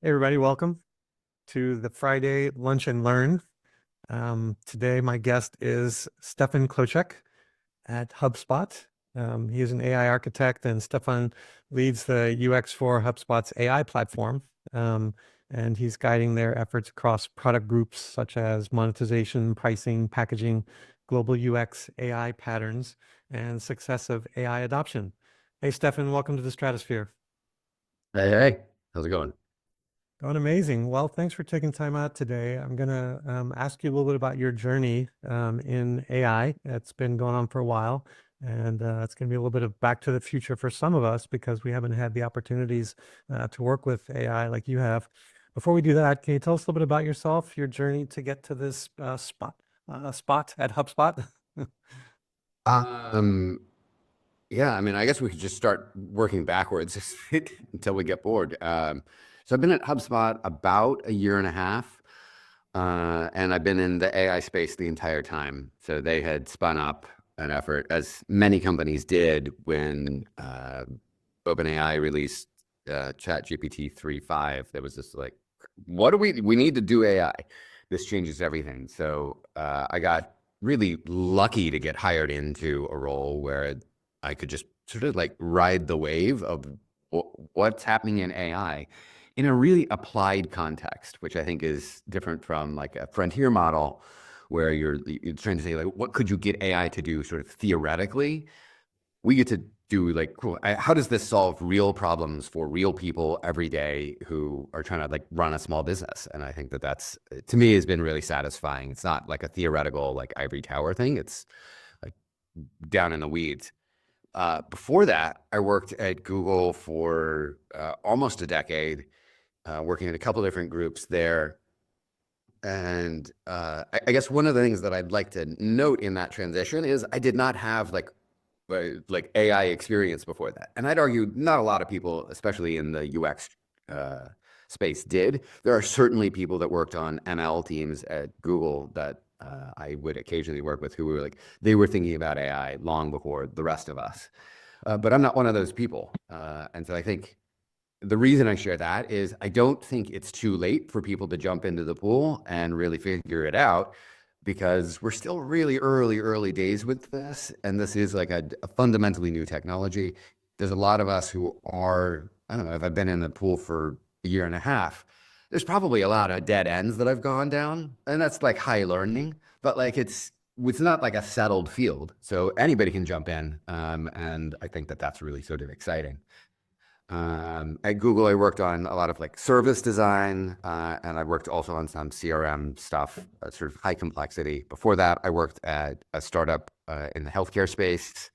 Hey everybody, welcome to the Friday Lunch and Learn. Today my guest is Stefan Klocek at HubSpot. He is an AI architect, and Stefan leads the UX for HubSpot's AI platform. And he's guiding their efforts across product groups such as monetization, pricing, packaging, global UX, AI patterns, and success of AI adoption. Hey Stefan, welcome to the Stratosphere. Hey, hey, how's it going? Going amazing. Well, thanks for taking time out today. I'm going to ask you a little bit about your journey in AI. It's been going on for a while, and it's going to be a little bit of back to the future for some of us because we haven't had the opportunities to work with AI like you have. Before we do that, can you tell us a little bit about yourself, your journey to get to this spot at HubSpot? Um, yeah, I mean, I guess we could just start working backwards until we get bored. So I've been at HubSpot about a year and a half, and I've been in the AI space the entire time. So they had spun up an effort, as many companies did when OpenAI released ChatGPT 3.5. There was this like, what do we need to do AI? This changes everything. So I got really lucky to get hired into a role where I could just sort of like ride the wave of what's happening in AI in a really applied context, which I think is different from like a frontier model where you're trying to say like, what could you get AI to do sort of theoretically? We get to do like, cool, how does this solve real problems for real people every day who are trying to like run a small business? And I think that that's, to me, has been really satisfying. It's not like a theoretical like ivory tower thing. It's like down in the weeds. Before that, I worked at Google for almost a decade, working in a couple different groups there. And I guess one of the things that I'd like to note in that transition is I did not have like AI experience before that. And I'd argue not a lot of people, especially in the UX space, did. There are certainly people that worked on ML teams at Google that I would occasionally work with who were like, they were thinking about AI long before the rest of us. But I'm not one of those people. And so I think the reason I share that is I don't think it's too late for people to jump into the pool and really figure it out because we're still really early days with this. And this is like a fundamentally new technology. There's a lot of us who are, I don't know, if I've been in the pool for a year and a half, there's probably a lot of dead ends that I've gone down. And that's like high learning, but like it's not like a settled field. So anybody can jump in. And I think that that's really sort of exciting. At Google, I worked on a lot of like service design, and I worked also on some CRM stuff, sort of high complexity. Before that, I worked at a startup in the healthcare space.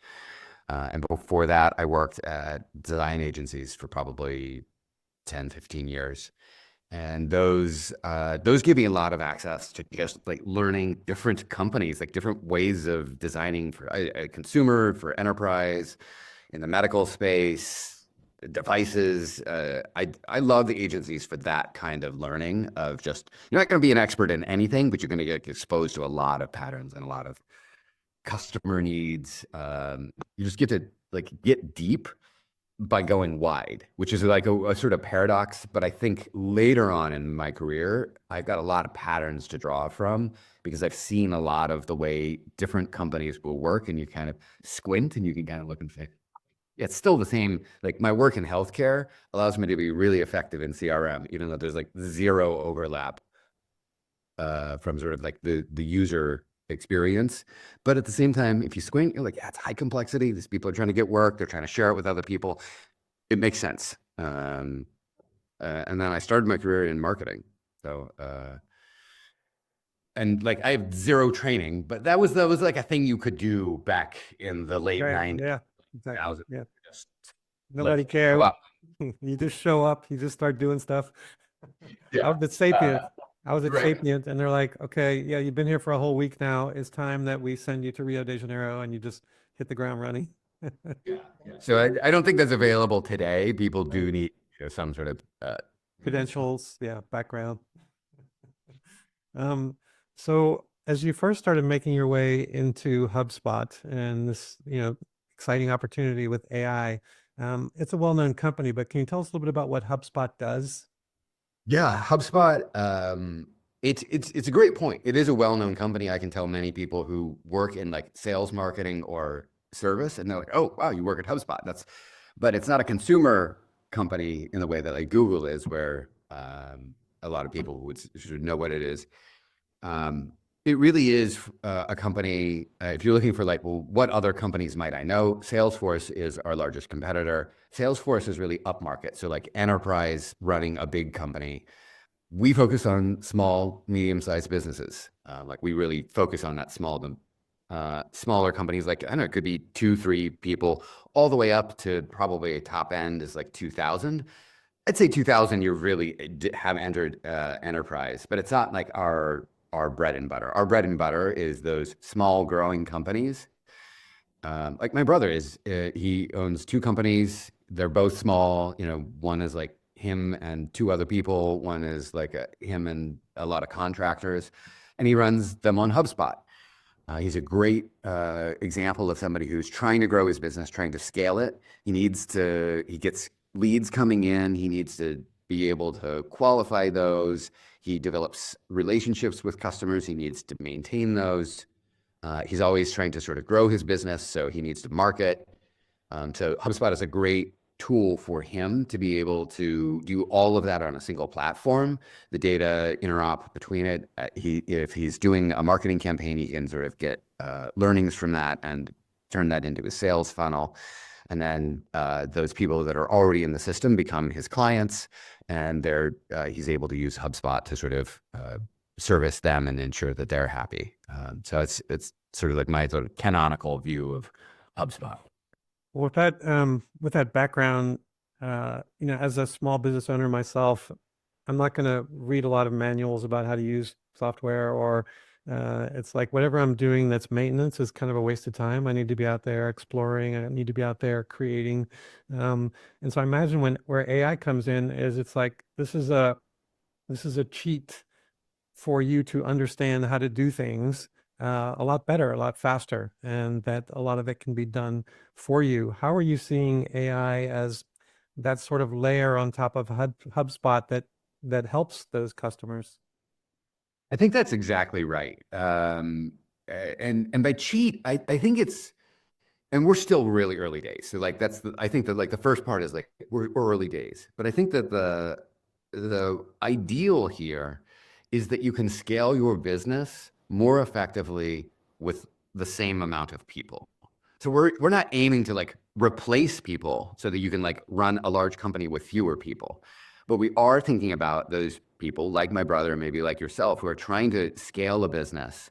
And before that, I worked at design agencies for probably 10, 15 years. And those give me a lot of access to just like learning different companies, like different ways of designing for a consumer, for enterprise, in the medical space, devices. I love the agencies for that kind of learning of just, you're not going to be an expert in anything, but you're going to get exposed to a lot of patterns and a lot of customer needs. You just get to like get deep by going wide, which is like a sort of paradox. But I think later on in my career, I've got a lot of patterns to draw from because I've seen a lot of the way different companies will work, and you kind of squint and you can kind of look and say, yeah, it's still the same. Like my work in healthcare allows me to be really effective in CRM, even though there's like zero overlap from sort of like the user experience. But at the same time, if you squint, you're like, yeah, it's high complexity. These people are trying to get work. They're trying to share it with other people. It makes sense. And then I started my career in marketing. So, and like I have zero training, but that was like a thing you could do back in the late Yeah, 90s. yeah, exactly. Yeah. Just Nobody let's show cares. up. You just show up, you just start doing stuff. I Yeah. was at Sapient. Uh, I was at right. Sapient, and they're like, okay, yeah, you've been here for a whole week now. It's time that we send you to Rio de Janeiro, and you just hit the ground running. So I don't think that's available today. People do need some sort of Credentials, yeah, background. Um, so as you first started making your way into HubSpot and this, exciting opportunity with AI, it's a well-known company, but can you tell us a little bit about what HubSpot does? Yeah, HubSpot. It's a great point. It is a well-known company. I can tell many people who work in like sales, marketing, or service, and they're like, "Oh, wow, you work at HubSpot." But it's not a consumer company in the way that like Google is, where a lot of people should know what it is. Um, it really is a company. If you're looking for like, well, what other companies might I know? Salesforce is our largest competitor. Salesforce is really upmarket, so like enterprise running a big company. We focus on small, medium-sized businesses. Like we really focus on that smaller companies. Like I don't know, it could be 2, 3 people, all the way up to probably a top end is like 2,000. I'd say 2,000, you really have entered enterprise, but it's not like our bread and butter. Our bread and butter is those small, growing companies. Like my brother he owns two companies. They're both small. You know, one is like him and two other people. One is like him and a lot of contractors, and he runs them on HubSpot. He's a great example of somebody who's trying to grow his business, trying to scale it. He gets leads coming in. He needs to be able to qualify those. He develops relationships with customers. He needs to maintain those. He's always trying to sort of grow his business, so he needs to market. So HubSpot is a great tool for him to be able to do all of that on a single platform. The data interop between it. If he's doing a marketing campaign, he can sort of get learnings from that and turn that into a sales funnel. And then those people that are already in the system become his clients, and he's able to use HubSpot to sort of service them and ensure that they're happy. So it's sort of like my sort of canonical view of HubSpot. With that background, as a small business owner myself, I'm not going to read a lot of manuals about how to use software, or it's like whatever I'm doing that's maintenance is kind of a waste of time. I need to be out there exploring. I need to be out there creating. And so I imagine where AI comes in is it's like this is a cheat for you to understand how to do things a lot better, a lot faster, and that a lot of it can be done for you. How are you seeing AI as that sort of layer on top of HubSpot that helps those customers? I think that's exactly right. And by cheat, I think and we're still really early days. So like I think that like the first part is like we're early days, but I think that the ideal here is that you can scale your business more effectively with the same amount of people. So we're not aiming to like replace people so that you can like run a large company with fewer people. But we are thinking about those people like my brother, maybe like yourself, who are trying to scale a business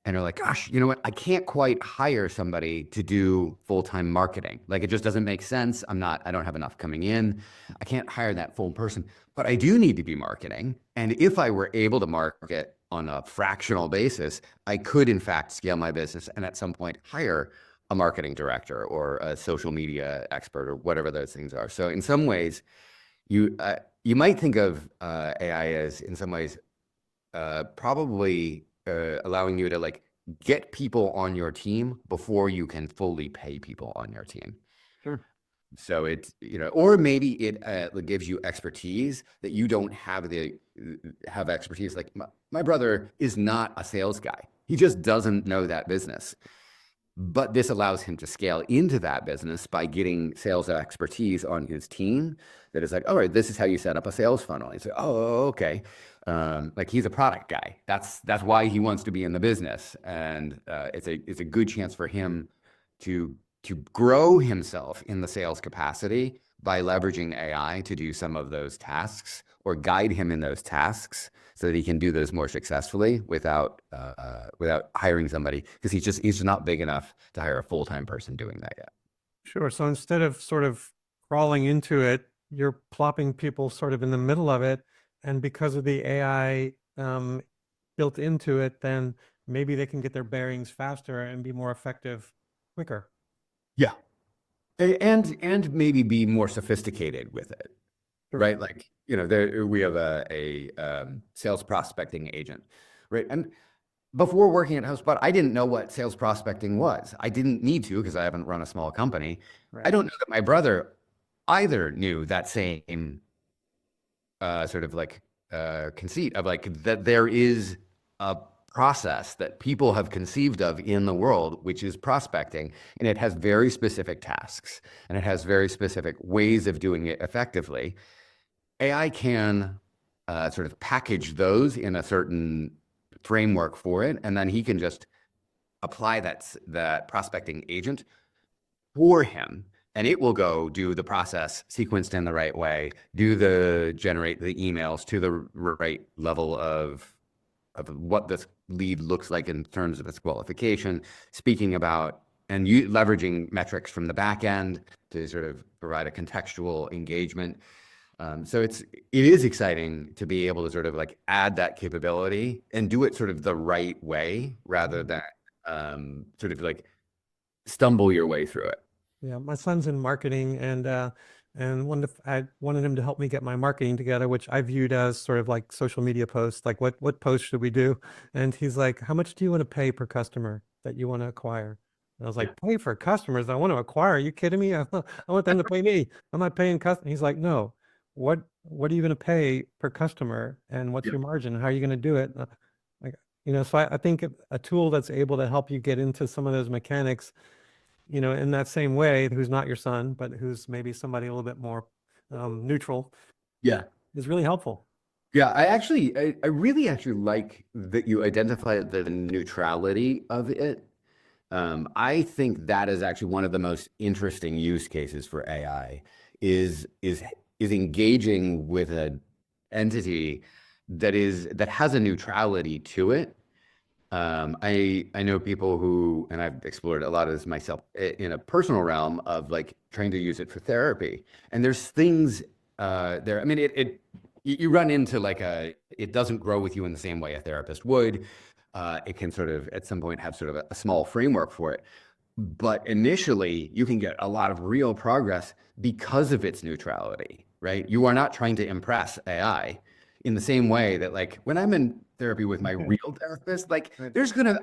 and are like, gosh, you know what? I can't quite hire somebody to do full-time marketing. Like it just doesn't make sense. I don't have enough coming in. I can't hire that full person, but I do need to be marketing. And if I were able to market on a fractional basis, I could in fact scale my business and at some point hire a marketing director or a social media expert or whatever those things are. So in some ways, you might think of AI as in some ways probably allowing you to like get people on your team before you can fully pay people on your team. Sure. So or maybe it gives you expertise that you don't have expertise. Like my brother is not a sales guy. He just doesn't know that business. But this allows him to scale into that business by getting sales expertise on his team that is like, all right, this is how you set up a sales funnel. He's like, oh, okay. Like he's a product guy. That's why he wants to be in the business. And it's a good chance for him to grow himself in the sales capacity by leveraging AI to do some of those tasks or guide him in those tasks so that he can do those more successfully without hiring somebody, because he's just not big enough to hire a full-time person doing that yet. Sure. So instead of sort of crawling into it, you're plopping people sort of in the middle of it. And because of the AI built into it, then maybe they can get their bearings faster and be more effective quicker. Yeah. And maybe be more sophisticated with it, Sure. right? Like, we have a sales prospecting agent, right? And before working at HubSpot, I didn't know what sales prospecting was. I didn't need to because I haven't run a small company. Right. I don't know that my brother either knew that same sort of like conceit of like that there is a process that people have conceived of in the world, which is prospecting, and it has very specific tasks and it has very specific ways of doing it effectively. AI can sort of package those in a certain framework for it, and then he can just apply that prospecting agent for him, and it will go do the process sequenced in the right way, generate the emails to the right level of what this lead looks like in terms of its qualification, speaking about and leveraging metrics from the back end to sort of provide a contextual engagement. So it is exciting to be able to sort of like add that capability and do it sort of the right way rather than sort of like stumble your way through it. Yeah, my son's in marketing, and I wanted him to help me get my marketing together, which I viewed as sort of like social media posts, like what posts should we do? And he's like, "How much do you want to pay per customer that you want to acquire?" And I was Yeah. like, "Pay for customers I want to acquire? Are you kidding me? I want them to pay me. I'm not paying customers." He's like, "No, what are you going to pay per customer, and what's Yeah. your margin? How are you going to do it?" Like, so I think a tool that's able to help you get into some of those mechanics, in that same way, who's not your son, but who's maybe somebody a little bit more neutral, Yeah. is really helpful. Yeah, I really actually like that you identified the neutrality of it. I think that is actually one of the most interesting use cases for AI is engaging with an entity that has a neutrality to it. I know people who, and I've explored a lot of this myself in a personal realm of like trying to use it for therapy. And there's things there. I mean, you run into like it doesn't grow with you in the same way a therapist would. It can sort of at some point have sort of a small framework for it. But initially, you can get a lot of real progress because of its neutrality, right? You are not trying to impress AI in the same way that like when I'm in therapy with my real therapist, like Right.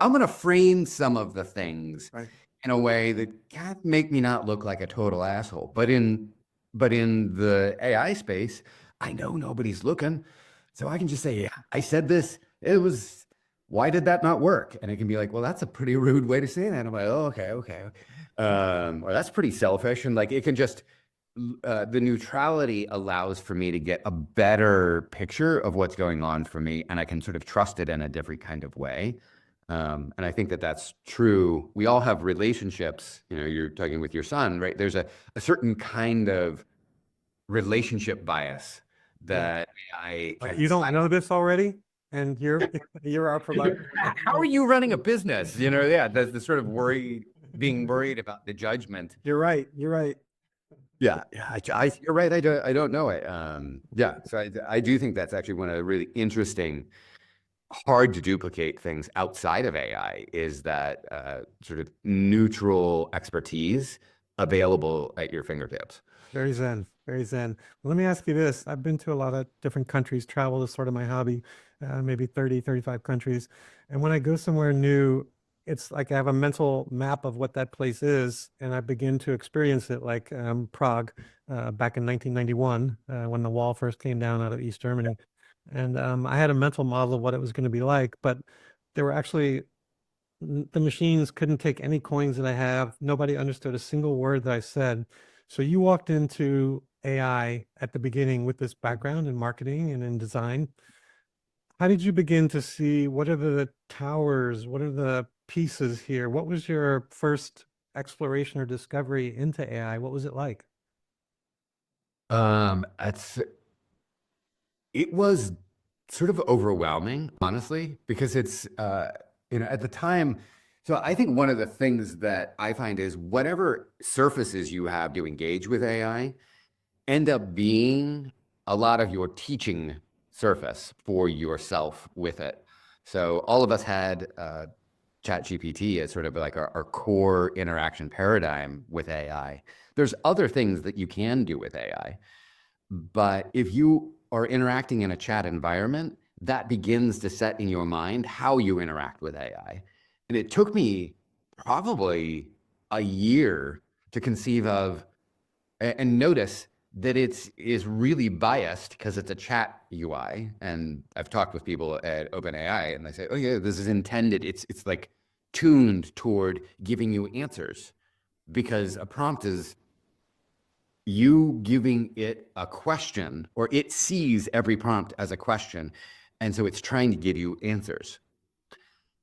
I'm gonna frame some of the things Right. in a way that can make me not look like a total asshole. But in the AI space, I know nobody's looking. So I can just say, yeah, I said this. It was, why did that not work? And it can be like, well, that's a pretty rude way to say that. And I'm like, oh, okay. Or that's pretty selfish. And like, it can just, the neutrality allows for me to get a better picture of what's going on for me. And I can sort of trust it in a different kind of way. And I think that that's true. We all have relationships, you're talking with your son, right? There's a certain kind of relationship bias Yeah. that I Like, can. you don't know this already, and you're our provider. How are you running a business? Yeah, the sort of being worried about the judgment. You're right. You're right. Yeah, you're right. I don't know it. Yeah, so I do think that's actually one of the really interesting, hard to duplicate things outside of AI is that sort of neutral expertise available at your fingertips. Very zen, very zen. Well, let me ask you this. I've been to a lot of different countries. Travel is sort of my hobby, maybe 30, 35 countries. And when I go somewhere new, it's like I have a mental map of what that place is, and I begin to experience it, like Prague back in 1991, when the wall first came down out of East Germany. And I had a mental model of what it was going to be like, but there were actually the machines couldn't take any coins that I have. Nobody understood a single word that I said. So you walked into AI at the beginning with this background in marketing and in design. How did you begin to see what are the towers? What are the pieces here? What was your first exploration or discovery into AI? What was it like? That's It was sort of overwhelming, honestly, because it's at the time. So I think one of the things that I find is whatever surfaces you have to engage with AI end up being a lot of your teaching surface for yourself with it. So all of us had ChatGPT as sort of like our core interaction paradigm with AI. There's other things that you can do with AI. But if you are interacting in a chat environment, that begins to set in your mind how you interact with AI. And it took me probably a year to conceive of and notice that is really biased because it's a chat UI. And I've talked with people at OpenAI and they say, oh yeah, this is intended. It's like tuned toward giving you answers because a prompt is you giving it a question, or it sees every prompt as a question. And so it's trying to give you answers.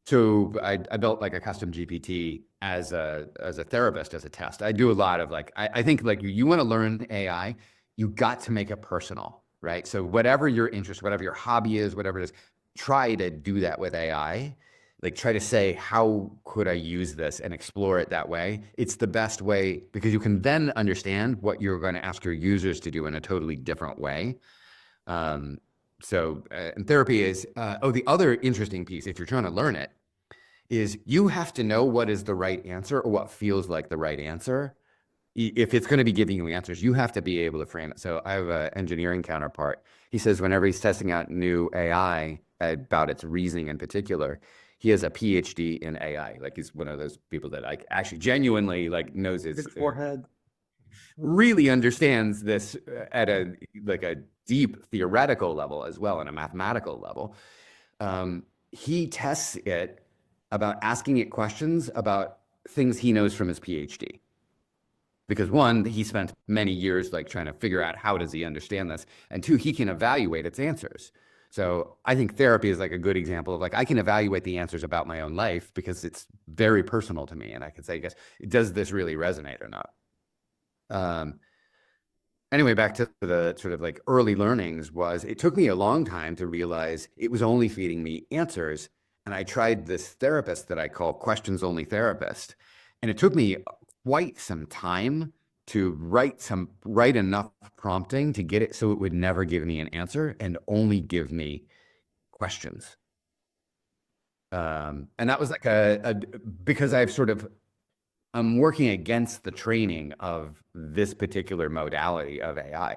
So I built like a custom GPT as a therapist, as a test. I do a lot of like, I think like you want to learn AI, you got to make it personal, right? So whatever your interest, whatever your hobby is, whatever it is, try to do that with AI. Like try to say, how could I use this and explore it that way? It's the best way because you can then understand what you're going to ask your users to do in a totally different way. And therapy is, the other interesting piece, if you're trying to learn it, is you have to know what is the right answer or what feels like the right answer. If it's going to be giving you answers, you have to be able to frame it. So I have an engineering counterpart. He says whenever he's testing out new AI about its reasoning in particular, he has a PhD in AI. Like he's one of those people that like actually genuinely like knows his forehead. really understands this at a deep theoretical level as well, and a mathematical level. He tests it about asking it questions about things he knows from his PhD. Because one, he spent many years like trying to figure out how does he understand this, and two, he can evaluate its answers. So I think therapy is like a good example of like I can evaluate the answers about my own life because it's very personal to me, and I can say, I guess, does this really resonate or not? Anyway, back to the sort of like early learnings was it took me a long time to realize it was only feeding me answers. And I tried this therapist that I call questions only therapist. And it took me quite some time to write enough prompting to get it so it would never give me an answer and only give me questions. And that was like because I'm working against the training of this particular modality of AI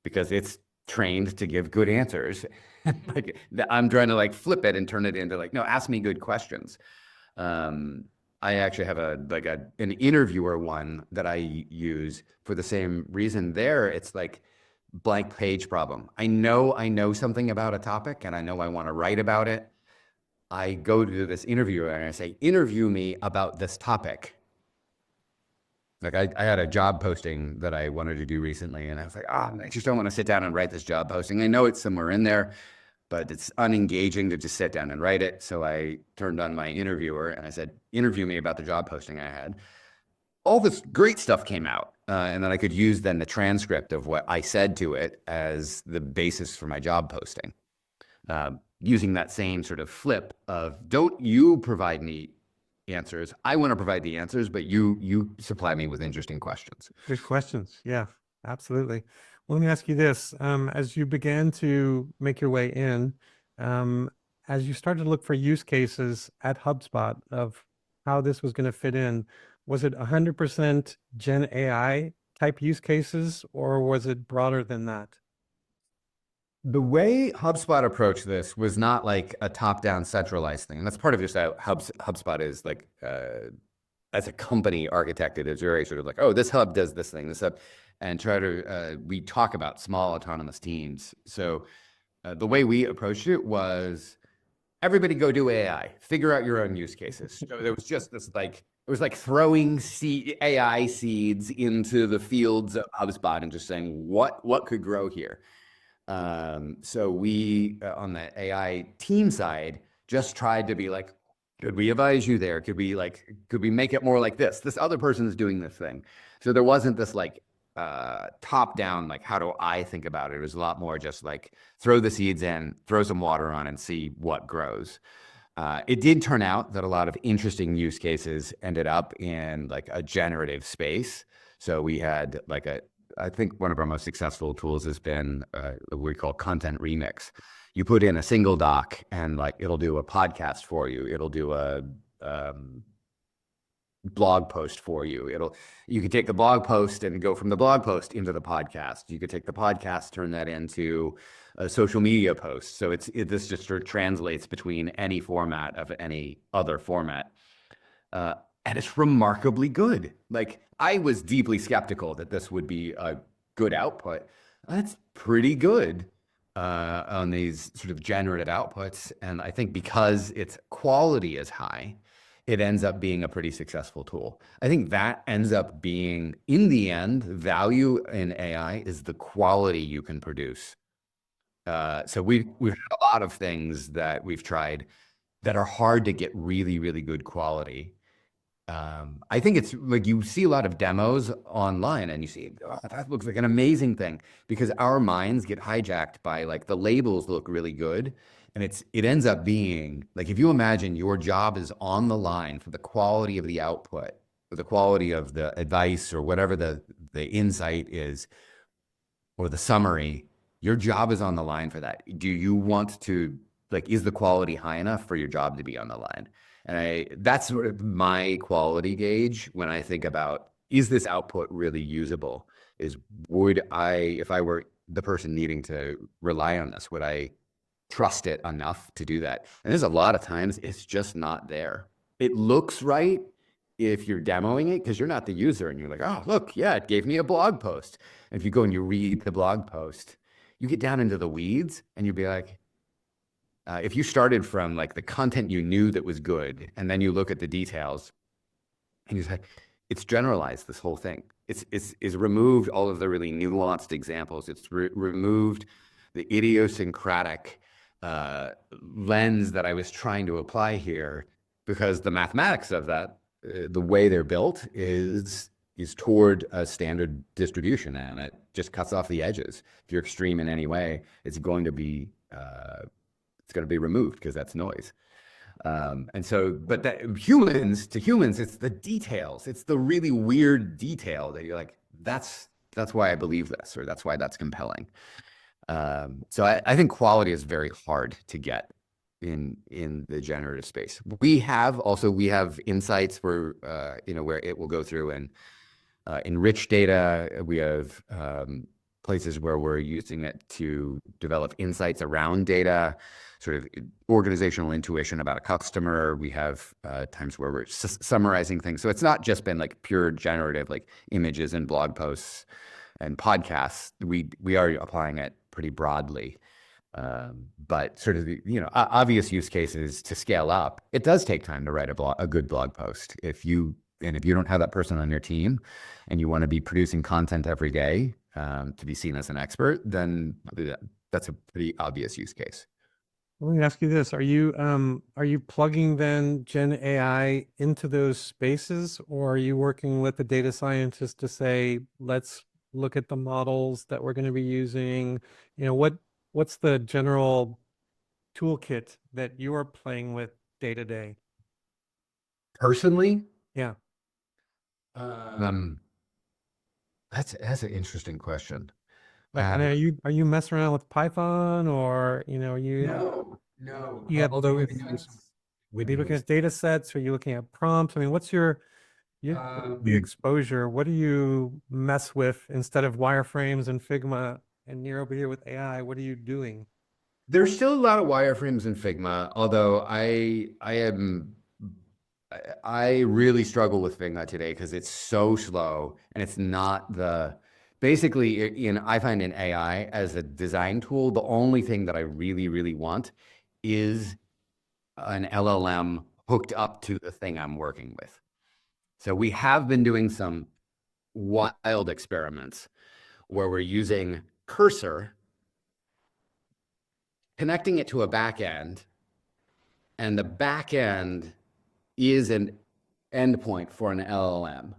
because it's trained to give good answers. Like I'm trying to like flip it and turn it into like, no, ask me good questions. I actually have an interviewer one that I use for the same reason. There, it's like blank page problem. I know something about a topic and I know I want to write about it. I go to this interviewer and I say, interview me about this topic. Like I had a job posting that I wanted to do recently, and I was like, I just don't want to sit down and write this job posting. I know it's somewhere in there, but it's unengaging to just sit down and write it. So I turned on my interviewer and I said, interview me about the job posting I had. All this great stuff came out. And then I could use then the transcript of what I said to it as the basis for my job posting. Using that same sort of flip of don't you provide me answers. I want to provide the answers, but you supply me with interesting questions. Good questions. Yeah, absolutely. Well, let me ask you this. As you began to make your way in, as you started to look for use cases at HubSpot of how this was going to fit in, was it 100% Gen AI type use cases, or was it broader than that? The way HubSpot approached this was not like a top-down centralized thing. And that's part of just how HubSpot is like, as a company architected, it's very sort of like, oh, this hub does this thing, this hub, and we talk about small autonomous teams. So the way we approached it was everybody go do AI, figure out your own use cases. So there was just this like, it was like throwing AI seeds into the fields of HubSpot and just saying, what could grow here? So we, on the AI team side, just tried to be like, could we advise you there? Could we make it more like this? This other person is doing this thing. So there wasn't this like top down, like, how do I think about it? It was a lot more just like throw the seeds in, throw some water on and see what grows. It did turn out that a lot of interesting use cases ended up in like a generative space. So we had like I think one of our most successful tools has been what we call content remix. You put in a single doc and like it'll do a podcast for you. It'll do a blog post for you. You could take the blog post and go from the blog post into the podcast. You could take the podcast, turn that into a social media post. So this just sort of translates between any format of any other format. And it's remarkably good. Like I was deeply skeptical that this would be a good output. That's pretty good on these sort of generative outputs. And I think because its quality is high, it ends up being a pretty successful tool. I think that ends up being, in the end, value in AI is the quality you can produce. So we've had a lot of things that we've tried that are hard to get really, really good quality. I think it's like you see a lot of demos online and you see, oh, that looks like an amazing thing because our minds get hijacked by like the labels look really good. And it ends up being like if you imagine your job is on the line for the quality of the output, or the quality of the advice or whatever the insight is, or the summary, your job is on the line for that. Do you want to, like, is the quality high enough for your job to be on the line? And that's sort of my quality gauge when I think about, is this output really usable? Would I, if I were the person needing to rely on this, would I trust it enough to do that? And there's a lot of times it's just not there. It looks right if you're demoing it because you're not the user and you're like, oh, look, yeah, it gave me a blog post. And if you go and you read the blog post, you get down into the weeds and you'd be like, if you started from like the content you knew that was good, and then you look at the details and you say, it's generalized, this whole thing. It's removed all of the really nuanced examples. It's removed the idiosyncratic lens that I was trying to apply here, because the mathematics of that, the way they're built is toward a standard distribution, and it just cuts off the edges. If you're extreme in any way, it's going to be removed because that's noise. And so, but that to humans, it's the details. It's the really weird detail that you're like, that's why I believe this, or that's why that's compelling. So I think quality is very hard to get in the generative space. We have insights where where it will go through and enrich data. We have places where we're using it to develop insights around data, sort of organizational intuition about a customer. We have times where we're summarizing things. So it's not just been like pure generative, like images and blog posts and podcasts. We are applying it pretty broadly. But sort of the, obvious use cases to scale up, it does take time to write a good blog post. If you don't have that person on your team and you want to be producing content every day to be seen as an expert, then that's a pretty obvious use case. Let me ask you this. Are you plugging then Gen AI into those spaces, or are you working with the data scientist to say, let's look at the models that we're going to be using? What's the general toolkit that you're playing with day to day? Personally, Yeah. That's an interesting question. Like, and are you messing around with Python, or No. you have Although are you looking at data sets? Are you looking at prompts? I mean, what's your the exposure? What do you mess with instead of wireframes and Figma, and you're over here with AI? What are you doing? there's still a lot of wireframes in Figma, although I really struggle with Figma today because it's so slow and it's not basically I find in AI as a design tool, the only thing that I really, really want is an LLM hooked up to the thing I'm working with. So we have been doing some wild experiments where we're using Cursor, connecting it to a back end, and the back end is an endpoint for an LLM.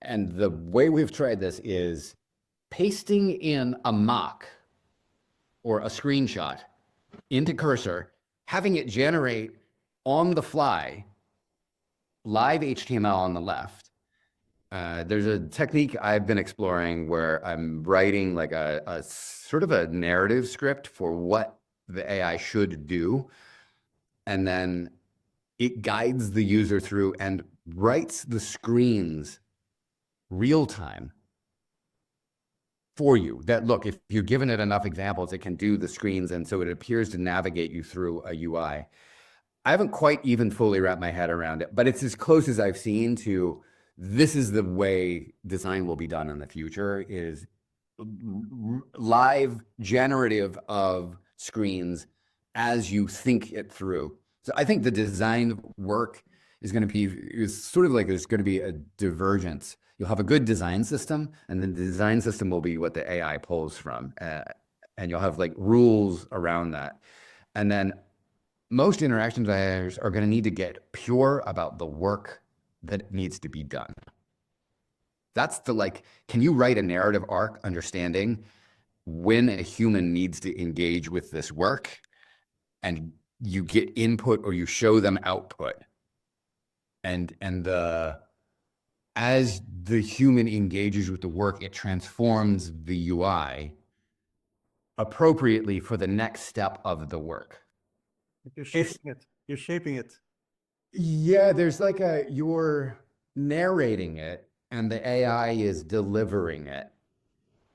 And the way we've tried this is pasting in a mock or a screenshot into Cursor, having it generate on the fly live HTML on the left. There's a technique I've been exploring where I'm writing like a sort of a narrative script for what the AI should do. And then it guides the user through and writes the screens real time for you. That, look, if you're given it enough examples, it can do the screens. And so it appears to navigate you through a UI. I haven't quite even fully wrapped my head around it, but it's as close as I've seen to this is the way design will be done in the future, is live generative of screens as you think it through. So I think the design work is sort of like there's going to be a divergence. You'll have a good design system, and then the design system will be what the AI pulls from, and you'll have like rules around that. And then most interaction designers are going to need to get pure about the work that needs to be done. That's the like, can you write a narrative arc understanding when a human needs to engage with this work, and you get input or you show them output, and as the human engages with the work, it transforms the UI appropriately for the next step of the work. You're shaping it. You're shaping it. Yeah, there's like you're narrating it and the AI is delivering it.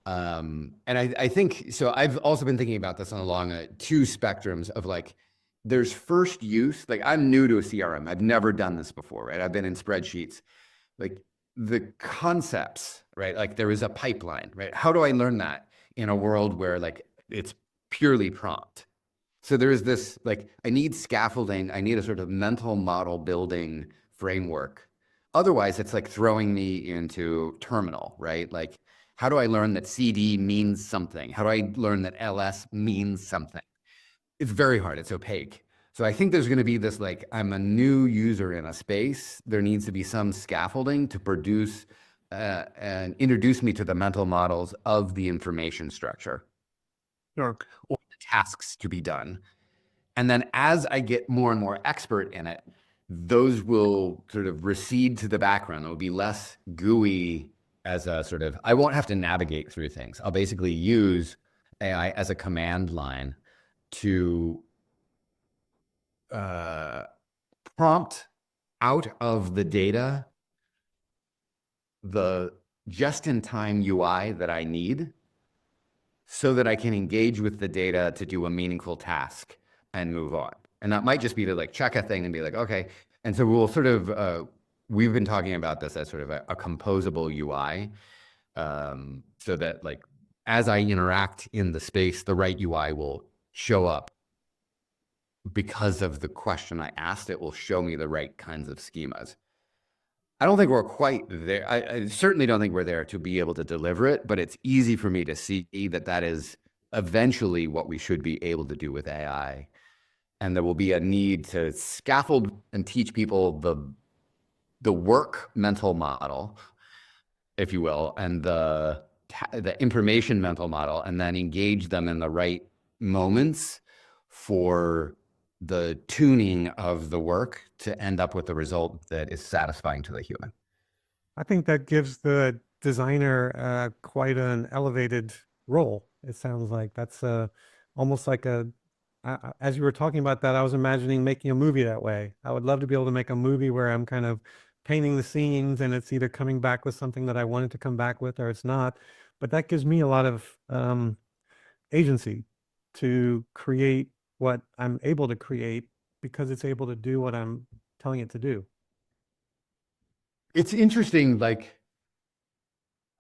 And I think, so I've also been thinking about this along two spectrums of like, there's first use, like I'm new to a CRM. I've never done this before, right? I've been in spreadsheets, like the concepts, right? Like there is a pipeline, right? How do I learn that in a world where like it's purely prompt? So there is this, like, I need scaffolding. I need a sort of mental model building framework. Otherwise, it's like throwing me into terminal, right? Like, how do I learn that CD means something? How do I learn that LS means something? It's very hard. It's opaque. So I think there's going to be this, like, I'm a new user in a space. There needs to be some scaffolding to produce and introduce me to the mental models of the information structure. Sure. Or the tasks to be done. And then as I get more and more expert in it, those will sort of recede to the background. It will be less gooey as a sort of, I won't have to navigate through things. I'll basically use AI as a command line to prompt out of the data the just-in-time UI that I need so that I can engage with the data to do a meaningful task and move on. And that might just be to like check a thing and be like, okay. And so we'll sort of, we've been talking about this as sort of a composable UI, so that like, as I interact in the space, the right UI will show up because of the question I asked. It will show me the right kinds of schemas. I don't think we're quite there. I certainly don't think we're there to be able to deliver it, but it's easy for me to see that that is eventually what we should be able to do with AI. And there will be a need to scaffold and teach people the work mental model, if you will, and the information mental model, and then engage them in the right moments for the tuning of the work to end up with a result that is satisfying to the human. I think that gives the designer quite an elevated role. It sounds like that's almost like as you were talking about that, I was imagining making a movie that way. I would love to be able to make a movie where I'm kind of painting the scenes and it's either coming back with something that I wanted to come back with or it's not. But that gives me a lot of agency to create what I'm able to create because it's able to do what I'm telling it to do. It's interesting, like,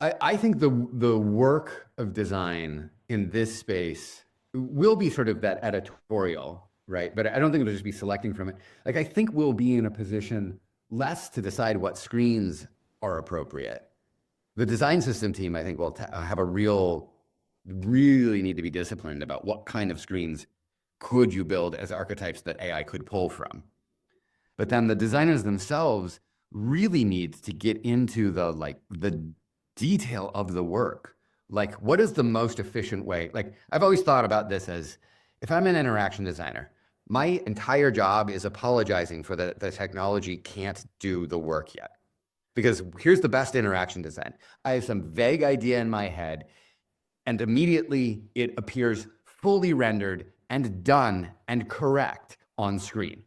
I think the work of design in this space will be sort of that editorial, right? But I don't think it'll just be selecting from it. Like, I think we'll be in a position less to decide what screens are appropriate. The design system team, I think, will have a really need to be disciplined about what kind of screens could you build as archetypes that AI could pull from. But then the designers themselves really need to get into the detail of the work. Like, what is the most efficient way? Like, I've always thought about this as, if I'm an interaction designer, my entire job is apologizing for the technology can't do the work yet. Because here's the best interaction design. I have some vague idea in my head, and immediately it appears fully rendered and done and correct on screen.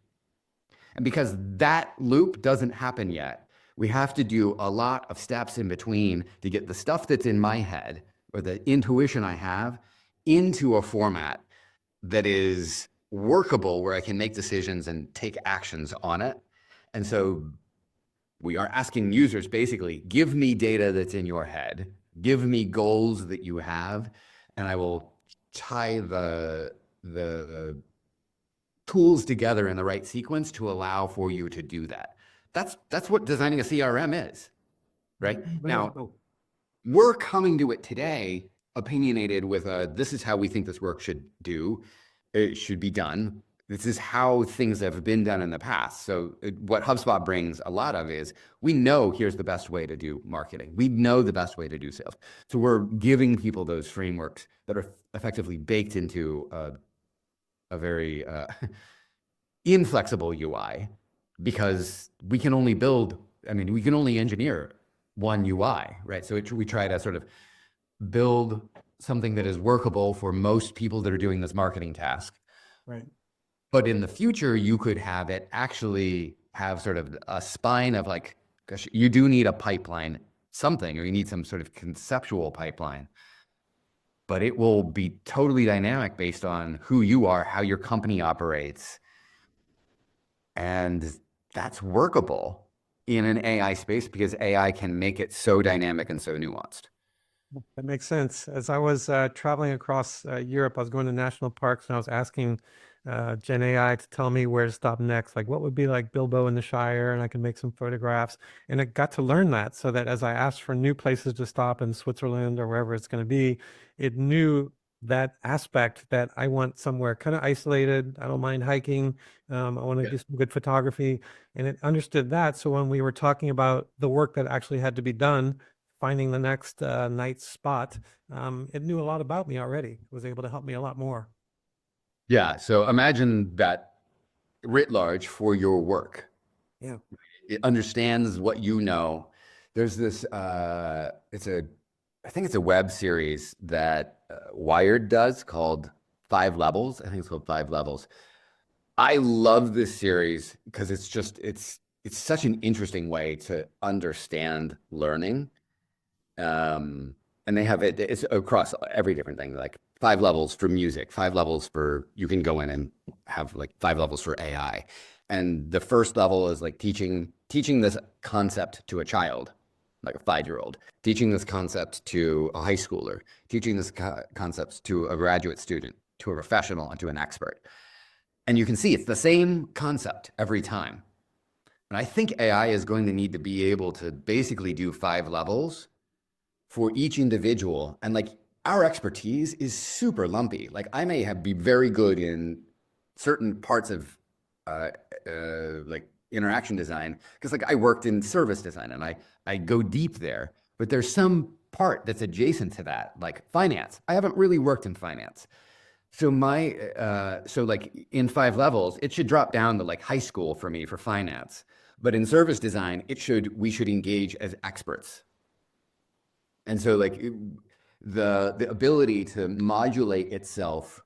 And because that loop doesn't happen yet, we have to do a lot of steps in between to get the stuff that's in my head or the intuition I have into a format that is workable, where I can make decisions and take actions on it. And so we are asking users basically, give me data that's in your head, give me goals that you have, and I will tie the tools together in the right sequence to allow for you to do that. That's what designing a CRM is, right? Now, we're coming to it today opinionated with this is how we think this work should it should be done. This is how things have been done in the past. So what HubSpot brings a lot of is we know here's the best way to do marketing. We know the best way to do sales. So we're giving people those frameworks that are effectively baked into a very inflexible UI because we can only we can only engineer one UI, right? So we try to sort of build something that is workable for most people that are doing this marketing task. Right. But in the future, you could have it actually have sort of a spine of like, gosh, you do need a pipeline, something, or you need some sort of conceptual pipeline. But it will be totally dynamic based on who you are, how your company operates. And that's workable in an AI space because AI can make it so dynamic and so nuanced. That makes sense. As I was traveling across Europe, I was going to national parks and I was asking Gen AI to tell me where to stop next, like what would be like Bilbo in the Shire, and I could make some photographs. And I got to learn that so that as I asked for new places to stop in Switzerland or wherever it's going to be, it knew that aspect that I want somewhere kind of isolated. I don't mind hiking. I want to do some good photography. And it understood that. So when we were talking about the work that actually had to be done, finding the next night spot, it knew a lot about me already. It was able to help me a lot more. Yeah. So imagine that writ large for your work. Yeah. It understands what you know. There's this, I think it's a web series that Wired does called Five Levels. I think it's called Five Levels. I love this series because it's such an interesting way to understand learning. And they have it's across every different thing, like 5 levels for music, 5 levels for, you can go in and have like 5 levels for AI. And the first level is like teaching this concept to a child, like a 5-year-old, teaching this concept to a high schooler, teaching this concept to a graduate student, to a professional, and to an expert. And you can see it's the same concept every time. And I think AI is going to need to be able to basically do 5 levels for each individual. And like our expertise is super lumpy. Like I may be very good in certain parts of like interaction design because like I worked in service design and I go deep there, but there's some part that's adjacent to that, like finance. I haven't really worked in finance. So so like in 5 levels, it should drop down to like high school for me for finance. But in service design, we should engage as experts. And so like the ability to modulate itself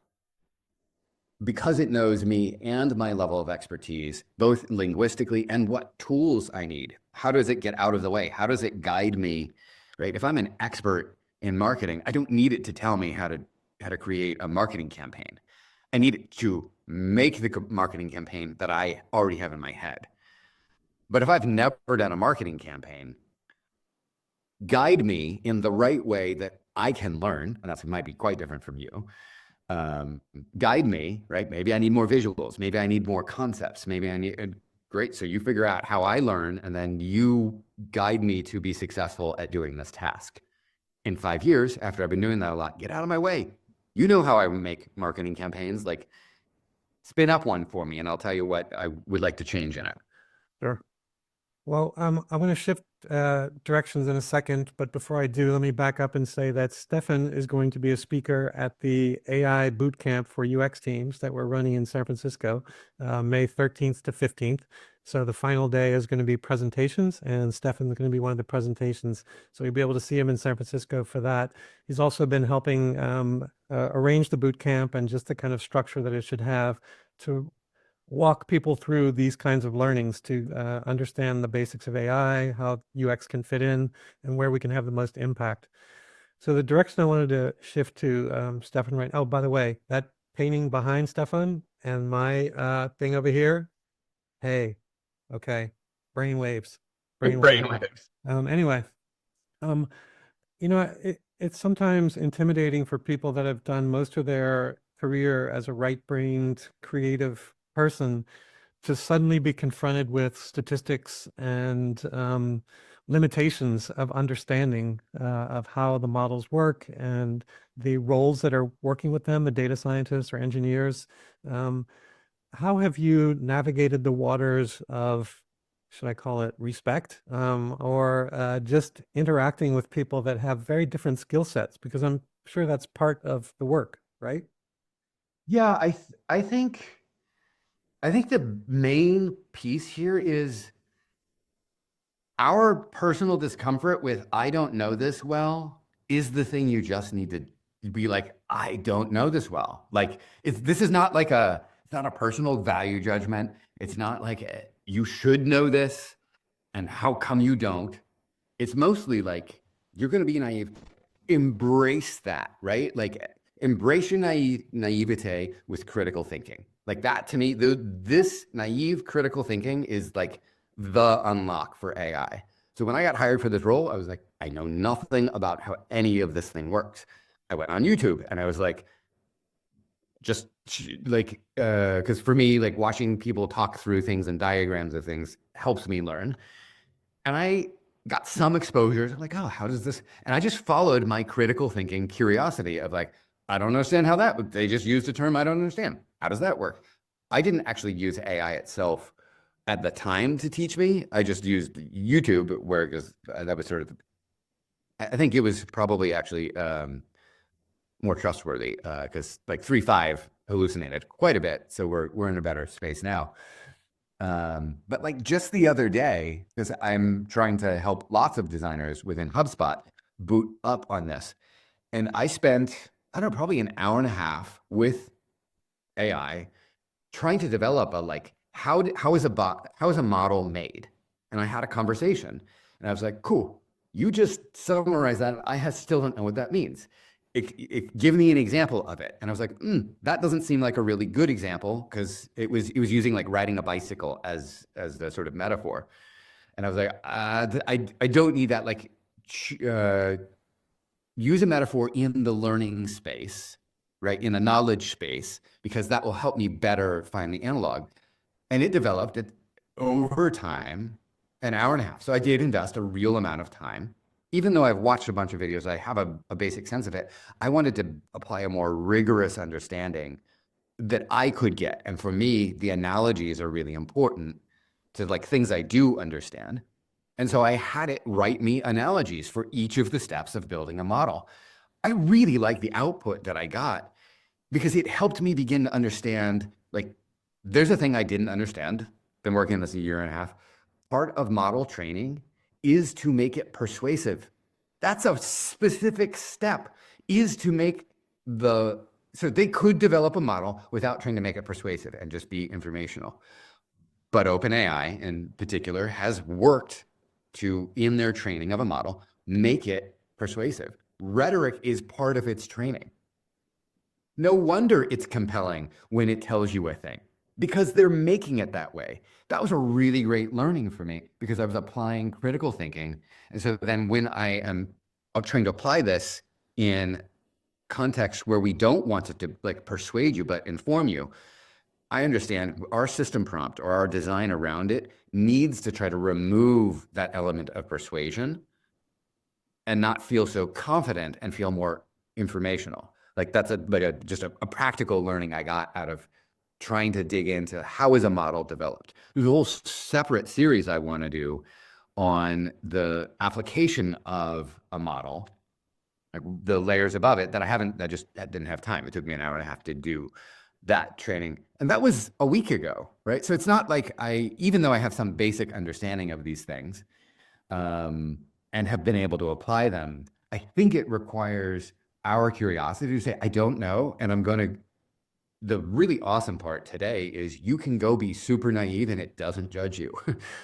because it knows me and my level of expertise, both linguistically and what tools I need. How does it get out of the way? How does it guide me, right? If I'm an expert in marketing, I don't need it to tell me how to create a marketing campaign. I need it to make the marketing campaign that I already have in my head. But if I've never done a marketing campaign, guide me in the right way that I can learn, and that might be quite different from you. Guide me, right? Maybe I need more visuals. Maybe I need more concepts. Maybe I need, great. So you figure out how I learn, and then you guide me to be successful at doing this task. In 5 years, after I've been doing that a lot, get out of my way. You know how I make marketing campaigns. Like, spin up one for me, and I'll tell you what I would like to change in it. Sure. Well, I'm going to shift directions in a second, but before I do, let me back up and say that Stefan is going to be a speaker at the AI Bootcamp for UX teams that we're running in San Francisco, May 13th to 15th. So the final day is going to be presentations, and Stefan's going to be one of the presentations. So you'll be able to see him in San Francisco for that. He's also been helping arrange the bootcamp and just the kind of structure that it should have to walk people through these kinds of learnings to understand the basics of AI, how UX can fit in, and where we can have the most impact. So the direction I wanted to shift to, Stefan, right? Oh, by the way, that painting behind Stefan and my thing over here, hey, okay, brain waves. brainwave. Brainwaves. Anyway, um, it's sometimes intimidating for people that have done most of their career as a right-brained creative person to suddenly be confronted with statistics and limitations of understanding of how the models work and the roles that are working with them, the data scientists or engineers. Um, how have you navigated the waters of, should I call it respect, or just interacting with people that have very different skill sets? Because I'm sure that's part of the work, right? Yeah, I think the main piece here is our personal discomfort with I don't know this well is the thing you just need to be like, I don't know this well. Like this is not like it's not a personal value judgment. It's not like you should know this and how come you don't. It's mostly like you're going to be naive. Embrace that, right? Like embrace your naivete with critical thinking. Like that to me, this naive critical thinking is like the unlock for AI. So when I got hired for this role, I was like, I know nothing about how any of this thing works. I went on YouTube and I was like, just like, because for me, like watching people talk through things and diagrams of things helps me learn. And I got some exposure. I'm like, oh, how does this? And I just followed my critical thinking curiosity of like, I don't understand how that, they just used a term I don't understand. How does that work? I didn't actually use AI itself at the time to teach me. I just used YouTube where because that was sort of, I think it was probably actually more trustworthy because like 3.5 hallucinated quite a bit. So we're in a better space now. But like just the other day, because I'm trying to help lots of designers within HubSpot boot up on this. And I spent, I don't know, probably an hour and a half with AI trying to develop a like, how is a model made? And I had a conversation and I was like, cool, you just summarized that. Still don't know what that means. Give me an example of it. And I was like, that doesn't seem like a really good example because it was using like riding a bicycle as the sort of metaphor. And I was like, I don't need that. Like, use a metaphor in the learning space, right? In the knowledge space, because that will help me better find the analog. And it developed it over time, an hour and a half. So I did invest a real amount of time. Even though I've watched a bunch of videos, I have a basic sense of it. I wanted to apply a more rigorous understanding that I could get. And for me, the analogies are really important to like things I do understand. And so I had it write me analogies for each of the steps of building a model. I really like the output that I got because it helped me begin to understand, like, there's a thing I didn't understand. Been working on this a year and a half. Part of model training is to make it persuasive. That's a specific step, is to make so they could develop a model without trying to make it persuasive and just be informational. But OpenAI in particular has worked to, in their training of a model, make it persuasive. Rhetoric is part of its training. No wonder it's compelling when it tells you a thing, because they're making it that way. That was a really great learning for me because I was applying critical thinking. And so then when I am trying to apply this in contexts where we don't want it to like persuade you, but inform you, I understand our system prompt or our design around it needs to try to remove that element of persuasion and not feel so confident and feel more informational. Like that's just a practical learning I got out of trying to dig into how is a model developed. There's a whole separate series I want to do on the application of a model, like the layers above it that I didn't have time. It took me an hour and a half to do that training. And that was a week ago, right? So it's not like even though I have some basic understanding of these things, and have been able to apply them, I think it requires our curiosity to say, I don't know. And the really awesome part today is you can go be super naive and it doesn't judge you,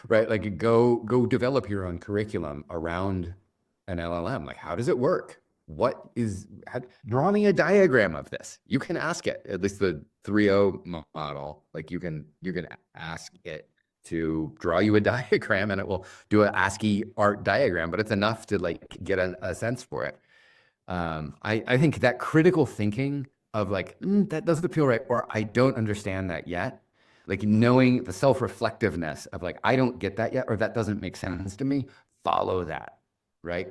right? Like go develop your own curriculum around an LLM. Like, how does it work? Draw me a diagram of this. You can ask it, at least the 3.0 model, like you can ask it to draw you a diagram, and it will do an ASCII art diagram, but it's enough to like get a sense for it. I think that critical thinking of like, that doesn't feel right, or I don't understand that yet. Like knowing the self-reflectiveness of like, I don't get that yet, or that doesn't make sense to me. Follow that, right?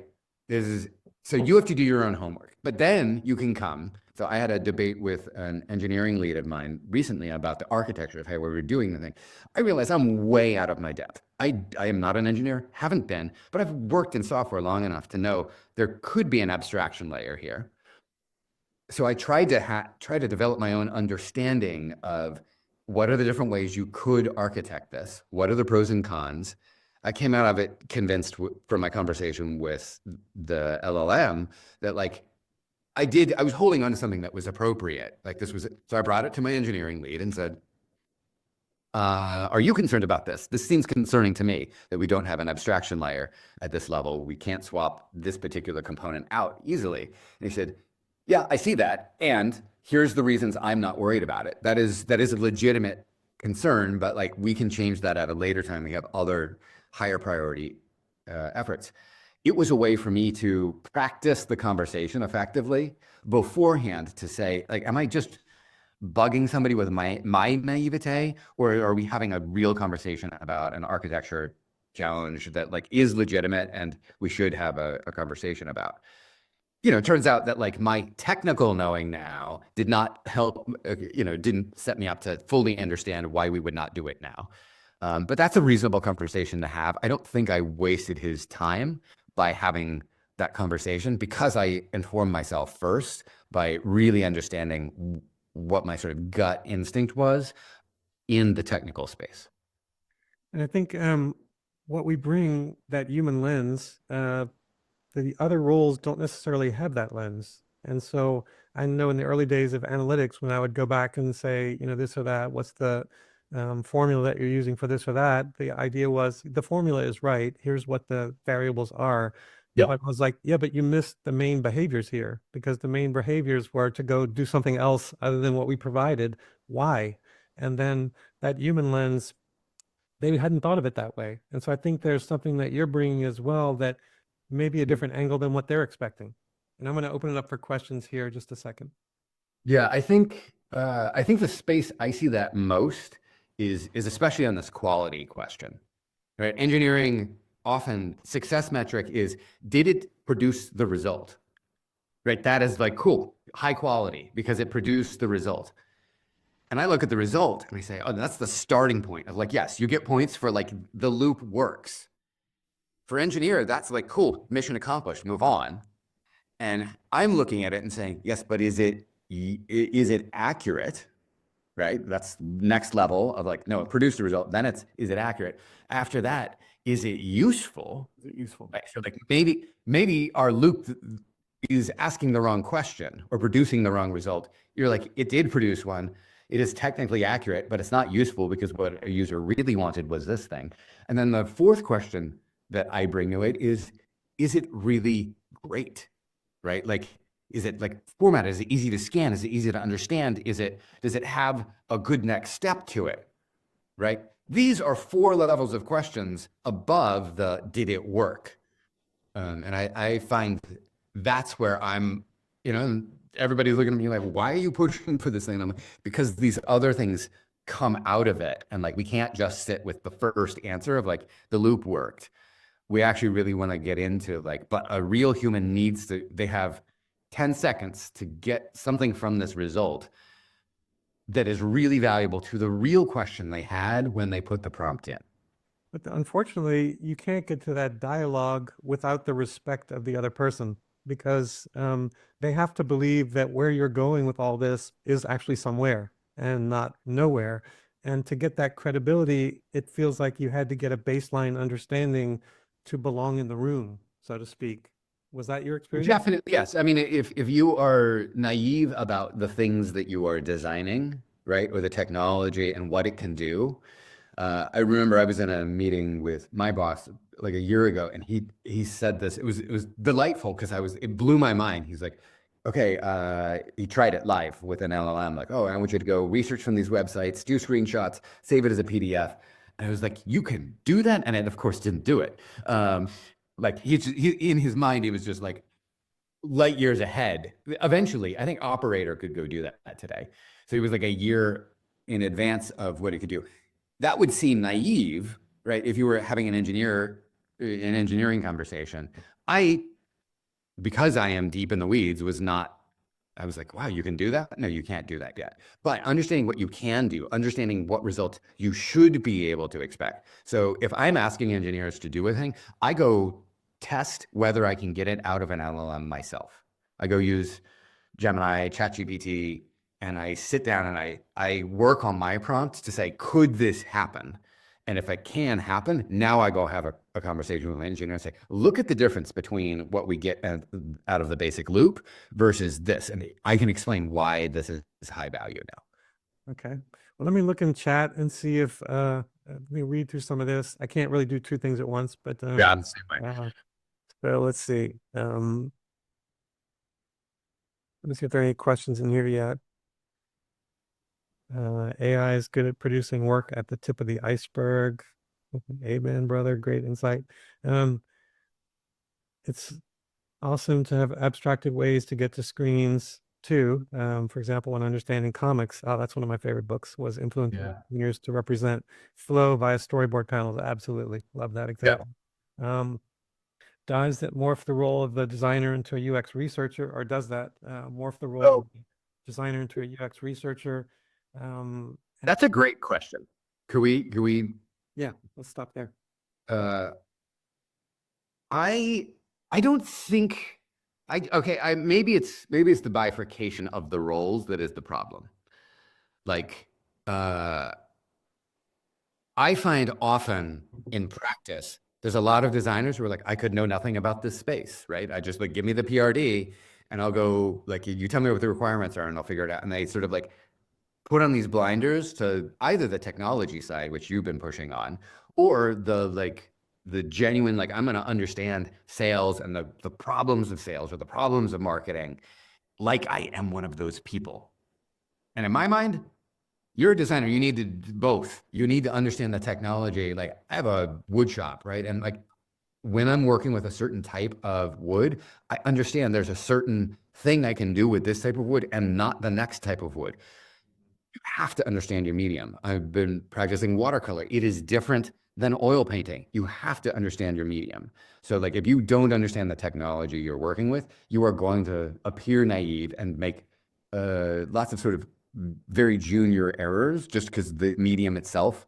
So you have to do your own homework, but then you can come. So I had a debate with an engineering lead of mine recently about the architecture of how we were doing the thing. I realized I'm way out of my depth. I am not an engineer, haven't been, but I've worked in software long enough to know there could be an abstraction layer here. So I tried to develop my own understanding of what are the different ways you could architect this? What are the pros and cons? I came out of it convinced from my conversation with the LLM that like I was holding on to something that was appropriate. Like this was, so I brought it to my engineering lead and said, are you concerned about this? This seems concerning to me that we don't have an abstraction layer at this level. We can't swap this particular component out easily. And he said, yeah, I see that. And here's the reasons I'm not worried about it. That is a legitimate concern, but like we can change that at a later time. We have other higher priority efforts. It was a way for me to practice the conversation effectively beforehand to say, like, am I just bugging somebody with my naivete, or are we having a real conversation about an architecture challenge that like is legitimate and we should have a conversation about? You know, it turns out that like my technical knowing now did not help, didn't set me up to fully understand why we would not do it now. But that's a reasonable conversation to have. I don't think I wasted his time by having that conversation because I informed myself first by really understanding what my sort of gut instinct was in the technical space. And I think what we bring, that human lens, the other roles don't necessarily have that lens. And so I know in the early days of analytics, when I would go back and say, this or that, what's the formula that you're using for this or that? The idea was the formula is right. Here's what the variables are. Yep. But I was like, yeah, but you missed the main behaviors here, because the main behaviors were to go do something else other than what we provided. Why? And then that human lens, they hadn't thought of it that way. And so I think there's something that you're bringing as well that may be a different angle than what they're expecting. And I'm going to open it up for questions here just a second. Yeah, I think the space I see that most is especially on this quality question, right? Engineering, often success metric is, did it produce the result, right? That is like, cool, high quality because it produced the result. And I look at the result and I say, oh, that's the starting point of like, yes, you get points for like the loop works. For engineer, that's like, cool, mission accomplished, move on. And I'm looking at it and saying, yes, but is it accurate? Right? That's next level of like, no, it produced the result. Then is it accurate? After that, is it useful? Is it useful? Right? So like maybe our loop is asking the wrong question or producing the wrong result. You're like, it did produce one. It is technically accurate, but it's not useful because what a user really wanted was this thing. And then the fourth question that I bring to it is it really great? Right? Like, is it like formatted? Is it easy to scan? Is it easy to understand? Does it have a good next step to it? Right? These are 4 levels of questions above the did it work? And I find that's where I'm, everybody's looking at me like, why are you pushing for this thing? And I'm like, because these other things come out of it. And like, we can't just sit with the first answer of like, the loop worked. We actually really want to get into like, but a real human needs to, they have 10 seconds to get something from this result that is really valuable to the real question they had when they put the prompt in. But unfortunately, you can't get to that dialogue without the respect of the other person, because they have to believe that where you're going with all this is actually somewhere and not nowhere. And to get that credibility, it feels like you had to get a baseline understanding to belong in the room, so to speak. Was that your experience? Definitely, yes. I mean, if you are naive about the things that you are designing, right, or the technology and what it can do, I remember I was in a meeting with my boss like a year ago, and he said this. It was delightful because it blew my mind. He's like, okay, he tried it live with an LLM, like, oh, I want you to go research from these websites, do screenshots, save it as a PDF. And I was like, you can do that? And it, of course, didn't do it. Like he in his mind, he was just like light years ahead. Eventually, I think Operator could go do that today. So he was like a year in advance of what he could do. That would seem naive, right? If you were having an engineering conversation. I, because I am deep in the weeds, was not, I was like, wow, you can do that? No, you can't do that yet. But understanding what you can do, understanding what results you should be able to expect. So if I'm asking engineers to do a thing, I go test whether I can get it out of an LLM myself. I go use Gemini, ChatGPT, and I sit down and I work on my prompts to say, could this happen? And if it can happen, now I go have a conversation with my engineer and say, look at the difference between what we get out of the basic loop versus this. And I can explain why this is high value now. Okay. Well, let me look in chat and see if let me read through some of this. I can't really do two things at once, but Yeah, I'm the same way. so let's see. Let me see if there are any questions in here yet. AI is good at producing work at the tip of the iceberg. Amen, brother. Great insight. It's awesome to have abstracted ways to get to screens too. For example, when understanding comics, that's one of my favorite books, was influencing engineers to represent flow via storyboard panels. Absolutely. Love that example. Does that morph the role of the designer into a UX researcher, or does that morph the role of the designer into a UX researcher? That's a great question. Could we? Yeah, let's stop there. I don't think maybe it's the bifurcation of the roles that is the problem. Like I find often in practice, there's a lot of designers who are like, I could know nothing about this space, right? I just like give me the PRD and I'll go like you tell me what the requirements are and I'll figure it out. And they sort of like put on these blinders to either the technology side, which you've been pushing on, or the genuine, like, I'm going to understand sales and the problems of sales or the problems of marketing, like I am one of those people. And in my mind, you're a designer. You need to do both. You need to understand the technology. Like I have a wood shop, right? And like when I'm working with a certain type of wood, I understand there's a certain thing I can do with this type of wood and not the next type of wood. You have to understand your medium. I've been practicing watercolor. It is different than oil painting. You have to understand your medium. So like if you don't understand the technology you're working with, you are going to appear naive and make lots of sort of very junior errors just because the medium itself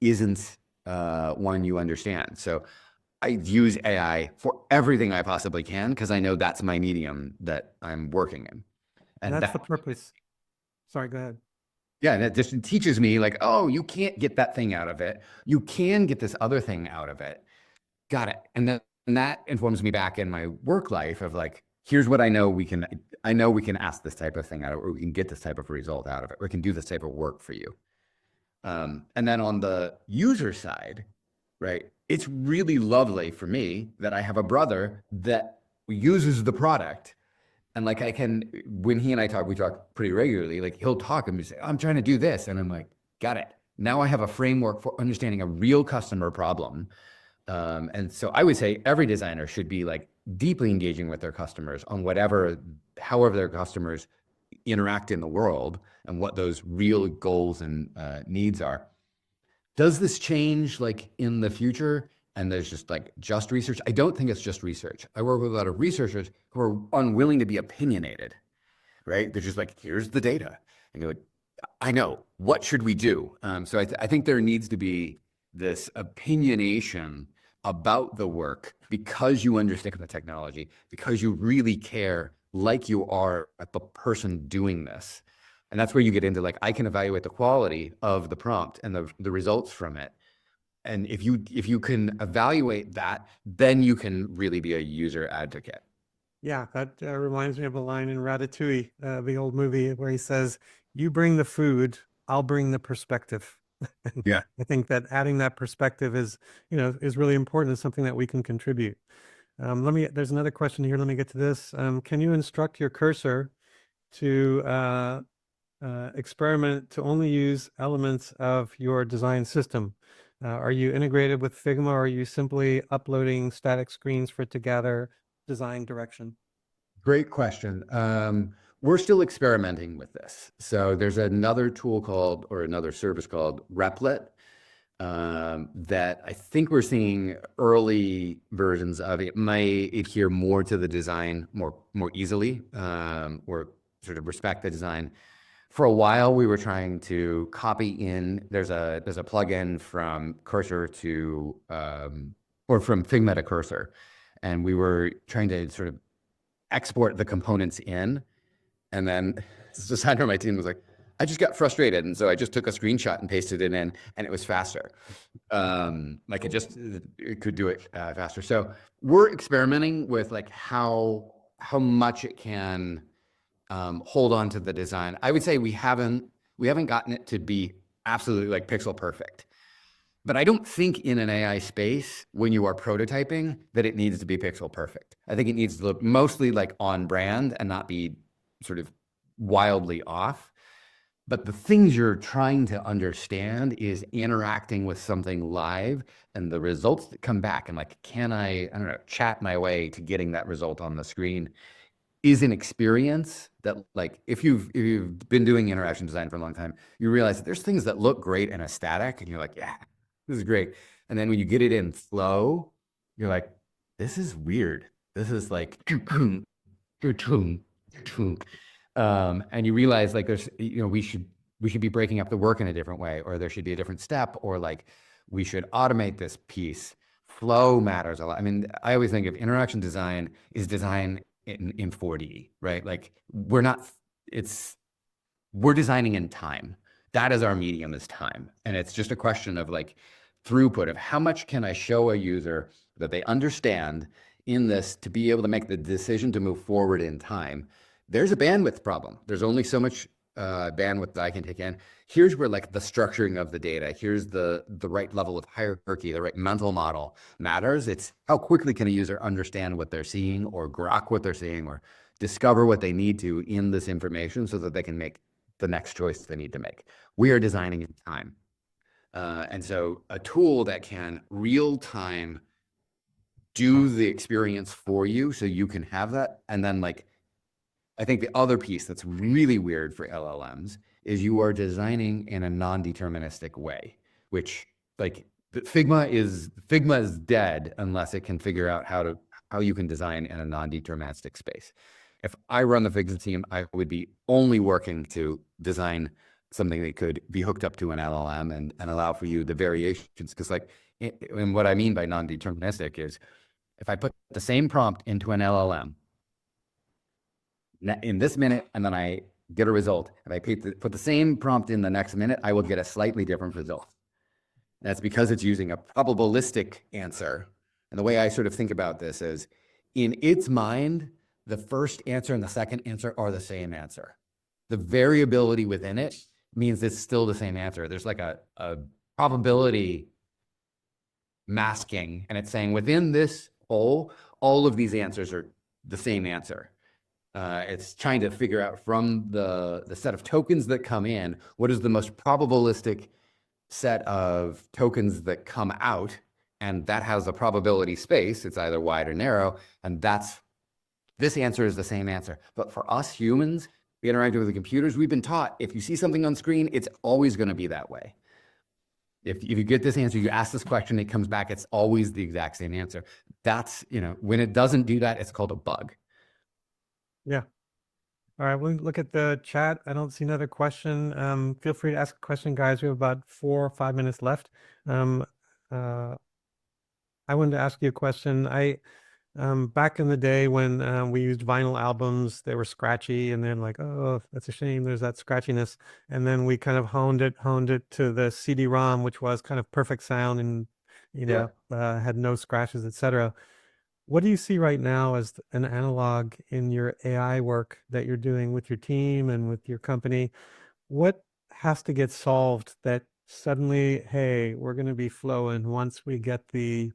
isn't one you understand. So I use AI for everything I possibly can because I know that's my medium that I'm working in. And that's the purpose. Sorry, go ahead. Yeah, and it just teaches me like, oh, you can't get that thing out of it. You can get this other thing out of it. Got it. And then that informs me back in my work life of like, here's what I know I know we can ask this type of thing out of it, or we can get this type of result out of it, or we can do this type of work for you. And then on the user side, right, it's really lovely for me that I have a brother that uses the product. And like when he and I talk, we talk pretty regularly, like he'll talk and say, I'm trying to do this. And I'm like, got it. Now I have a framework for understanding a real customer problem. And so I would say every designer should be like deeply engaging with their customers on however their customers interact in the world and what those real goals and needs are. Does this change like in the future? And there's just research. I don't think it's just research. I work with a lot of researchers who are unwilling to be opinionated, right? They're just like, here's the data. And you're like, I know, what should we do? So I think there needs to be this opinionation about the work because you understand the technology, because you really care like you are the person doing this. And that's where you get into like, I can evaluate the quality of the prompt and the results from it. And if you can evaluate that, then you can really be a user advocate. Yeah, that reminds me of a line in Ratatouille, the old movie, where he says, "You bring the food, I'll bring the perspective." Yeah. I think that adding that perspective is really important. It's something that we can contribute. There's another question here. Let me get to this. Can you instruct your cursor to experiment to only use elements of your design system? Are you integrated with Figma, or are you simply uploading static screens for it to gather design direction? Great question. We're still experimenting with this. So there's another tool called, or another service called Replit, that I think we're seeing early versions of. It might adhere more to the design more easily, or sort of respect the design. For a while, we were trying to copy in. There's a plugin from Cursor to or from Figma to Cursor, and we were trying to sort of export the components in. And then the designer on my team was like, I just got frustrated. And so I just took a screenshot and pasted it in, and it was faster. Like it could do it faster. So we're experimenting with like how much it can hold on to the design. I would say we haven't gotten it to be absolutely like pixel perfect. But I don't think in an AI space, when you are prototyping, that it needs to be pixel perfect. I think it needs to look mostly like on brand and not be sort of wildly off. But the things you're trying to understand is interacting with something live and the results that come back. And like, can I don't know, chat my way to getting that result on the screen is an experience that, like, if you've been doing interaction design for a long time, you realize that there's things that look great in a static and you're like, yeah, this is great. And then when you get it in flow, you're like, this is weird. This is like, and you realize like there's, we should be breaking up the work in a different way, or there should be a different step, or like we should automate this piece. Flow matters a lot. I mean, I always think of interaction design is design in 4D, right? Like we're designing in time. That is our medium, is time. And it's just a question of like throughput of how much can I show a user that they understand in this to be able to make the decision to move forward in time. There's a bandwidth problem. There's only so much bandwidth that I can take in. Here's where like the structuring of the data, here's the right level of hierarchy, the right mental model matters. It's how quickly can a user understand what they're seeing, or grok what they're seeing, or discover what they need to in this information so that they can make the next choice they need to make. We are designing in time. And so a tool that can real time do the experience for you so you can have that. And then like, I think the other piece that's really weird for LLMs is you are designing in a non-deterministic way, which like Figma is dead unless it can figure out how you can design in a non-deterministic space. If I run the Figma team, I would be only working to design something that could be hooked up to an LLM and allow for you the variations. Because like, and what I mean by non-deterministic is if I put the same prompt into an LLM in this minute, and then I get a result, if I put the same prompt in the next minute, I will get a slightly different result. That's because it's using a probabilistic answer. And the way I sort of think about this is, in its mind, the first answer and the second answer are the same answer. The variability within it means it's still the same answer. There's like a probability masking, and it's saying within this whole, all of these answers are the same answer. It's trying to figure out from the set of tokens that come in, what is the most probabilistic set of tokens that come out, and that has a probability space. It's either wide or narrow, and this answer is the same answer. But for us humans, we interact with the computers, we've been taught if you see something on screen, it's always going to be that way. If you get this answer, you ask this question, it comes back, it's always the exact same answer. That's, when it doesn't do that, it's called a bug. Yeah. All right, we'll look at the chat. I don't see another question. Feel free to ask a question, guys. We have about 4 or 5 minutes left. I wanted to ask you a question. Back in the day when we used vinyl albums, they were scratchy, and then like, oh, that's a shame, there's that scratchiness. And then we kind of honed it to the CD-ROM, which was kind of perfect sound and, had no scratches, etc. What do you see right now as an analog in your AI work that you're doing with your team and with your company? What has to get solved that suddenly, hey, we're going to be flowing once we get the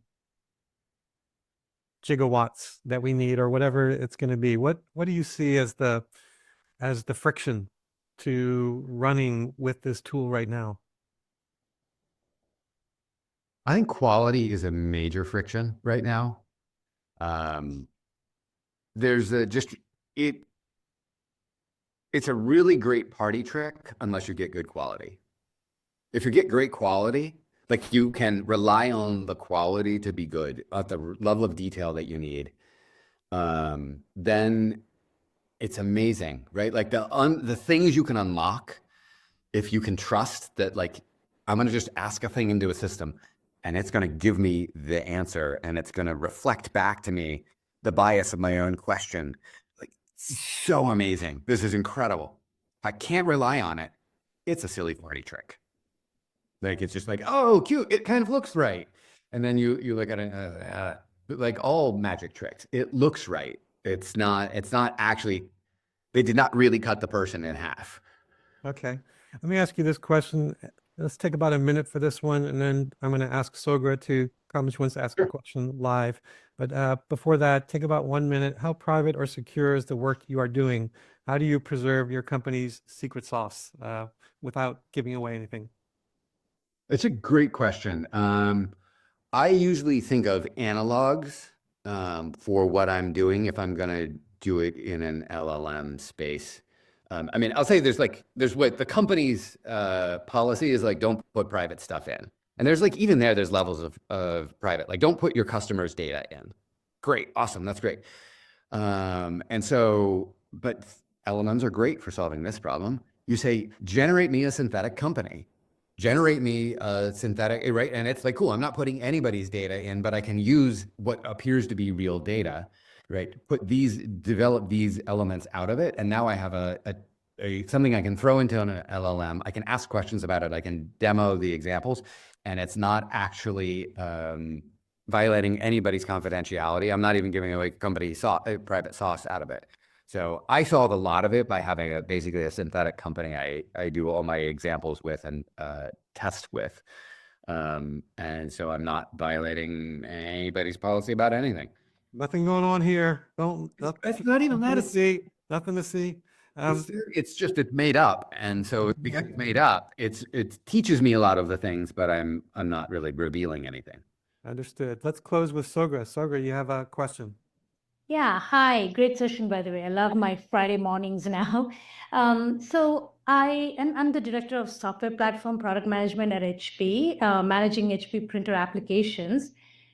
gigawatts that we need, or whatever it's going to be? What do you see as the friction to running with this tool right now? I think quality is a major friction right now. Um, there's a just it it's a really great party trick unless you get good quality. If you get great quality, like you can rely on the quality to be good at the level of detail that you need, then it's amazing, right? Like the things you can unlock if you can trust that, like, I'm going to just ask a thing into a system and it's going to give me the answer and it's going to reflect back to me the bias of my own question. Like, so amazing. This is incredible. I can't rely on it. It's a silly party trick. Like, it's just like, oh, cute. It kind of looks right. And then you look at it, like all magic tricks, it looks right. It's not actually, they did not really cut the person in half. Okay. Let me ask you this question. Let's take about a minute for this one, and then I'm going to ask Sogra to come. She wants to ask a question live. But before that, take about 1 minute. How private or secure is the work you are doing? How do you preserve your company's secret sauce without giving away anything? It's a great question. I usually think of analogs for what I'm doing if I'm going to do it in an LLM space. I mean, I'll say there's what the company's policy is, like, don't put private stuff in. And there's like, even there's levels of private, like, don't put your customers' data in. Great. Awesome. That's great. But LLMs are great for solving this problem. You say, generate me a synthetic company, generate me a synthetic, right? And it's like, cool, I'm not putting anybody's data in, but I can use what appears to be real data, right? Develop these elements out of it. And now I have something I can throw into an LLM. I can ask questions about it. I can demo the examples, and it's not actually violating anybody's confidentiality. I'm not even giving away private sauce out of it. So I solve a lot of it by having basically a synthetic company I do all my examples with and test with. And so I'm not violating anybody's policy about anything. Nothing going on here. It's not even Nothing that. to see. Nothing to see. It's just it's made up, and so because it's made up, it teaches me a lot of the things, but I'm not really revealing anything. Understood. Let's close with Sogra. Sogra, you have a question. Yeah, hi. Great session, by the way. I love my Friday mornings now. I'm the director of software platform product management at HP, managing HP printer applications.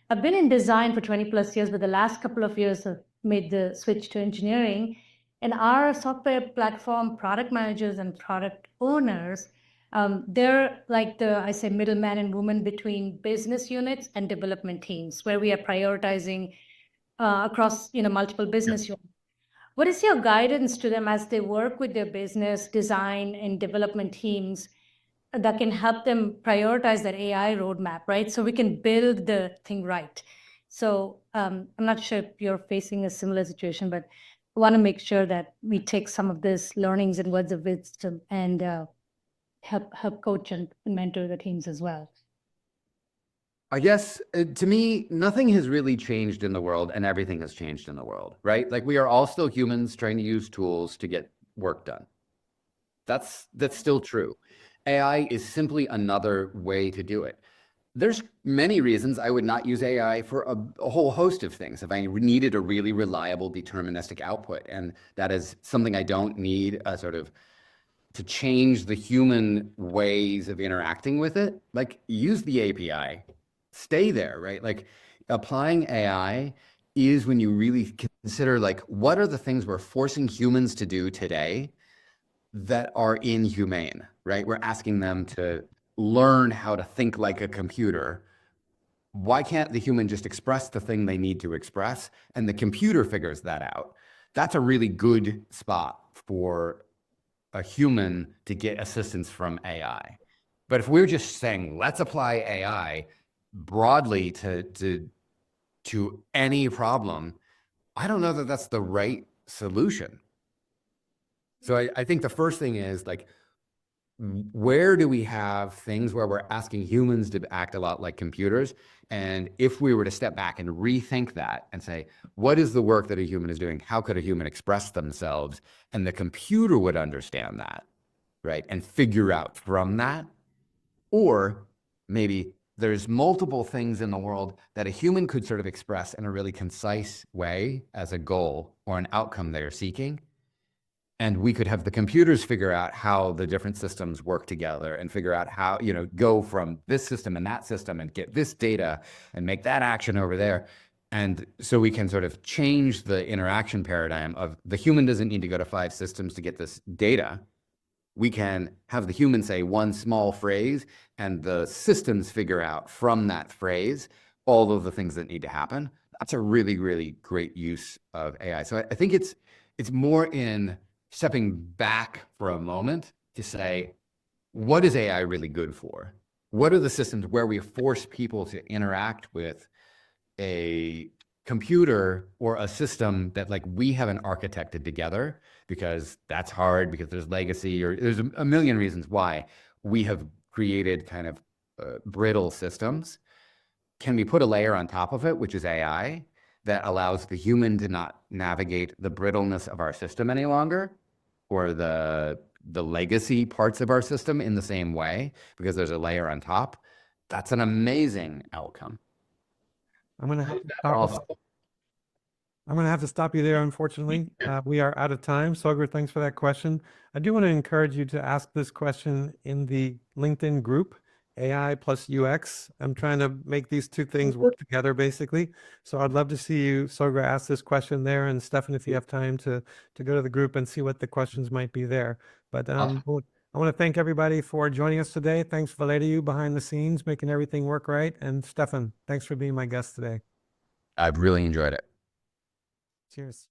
I've been in design for 20 plus years, but the last couple of years I've made the switch to engineering. And our software platform product managers and product owners, they're like I say, middleman and woman between business units and development teams, where we are prioritizing across multiple business units. What is your guidance to them as they work with their business design and development teams that can help them prioritize their AI roadmap, right? So we can build the thing right. So I'm not sure if you're facing a similar situation, but I want to make sure that we take some of this learnings and words of wisdom and help coach and mentor the teams as well. I guess to me, nothing has really changed in the world, and everything has changed in the world, right? Like, we are all still humans trying to use tools to get work done. That's still true. AI is simply another way to do it. There's many reasons I would not use AI for a whole host of things. If I needed a really reliable deterministic output, and that is something I don't need to change the human ways of interacting with it, like, use the API, stay there, right? Like, applying AI is when you really consider, like, what are the things we're forcing humans to do today that are inhumane, right? We're asking them to learn how to think like a computer. Why can't the human just express the thing they need to express, and the computer figures that out? That's a really good spot for a human to get assistance from AI. But if we're just saying, let's apply AI broadly to any problem, I don't know that that's the right solution. So I think the first thing is, like, where do we have things where we're asking humans to act a lot like computers? And if we were to step back and rethink that and say, what is the work that a human is doing? How could a human express themselves? And the computer would understand that, right? And figure out from that. Or maybe there's multiple things in the world that a human could sort of express in a really concise way as a goal or an outcome they're seeking. And we could have the computers figure out how the different systems work together and figure out how, go from this system and that system and get this data and make that action over there. And so we can sort of change the interaction paradigm of the human doesn't need to go to 5 systems to get this data. We can have the human say one small phrase and the systems figure out from that phrase all of the things that need to happen. That's a really, really great use of AI. So I think it's more in stepping back for a moment to say, what is AI really good for? What are the systems where we force people to interact with a computer or a system that like we haven't architected together, because that's hard, because there's legacy, or there's a million reasons why we have created kind of brittle systems. Can we put a layer on top of it, which is AI, that allows the human to not navigate the brittleness of our system any longer, or the legacy parts of our system in the same way, because there's a layer on top? That's an amazing outcome. I'm going to have to stop you there, unfortunately. We are out of time. Soger, thanks for that question. I do want to encourage you to ask this question in the LinkedIn group, AI plus UX. I'm trying to make these two things work together, basically. So I'd love to see you, Soger, ask this question there. And Stefan, if you have time to go to the group and see what the questions might be there. But I want to thank everybody for joining us today. Thanks, Valeriu, behind the scenes, making everything work right. And Stefan, thanks for being my guest today. I've really enjoyed it. Cheers.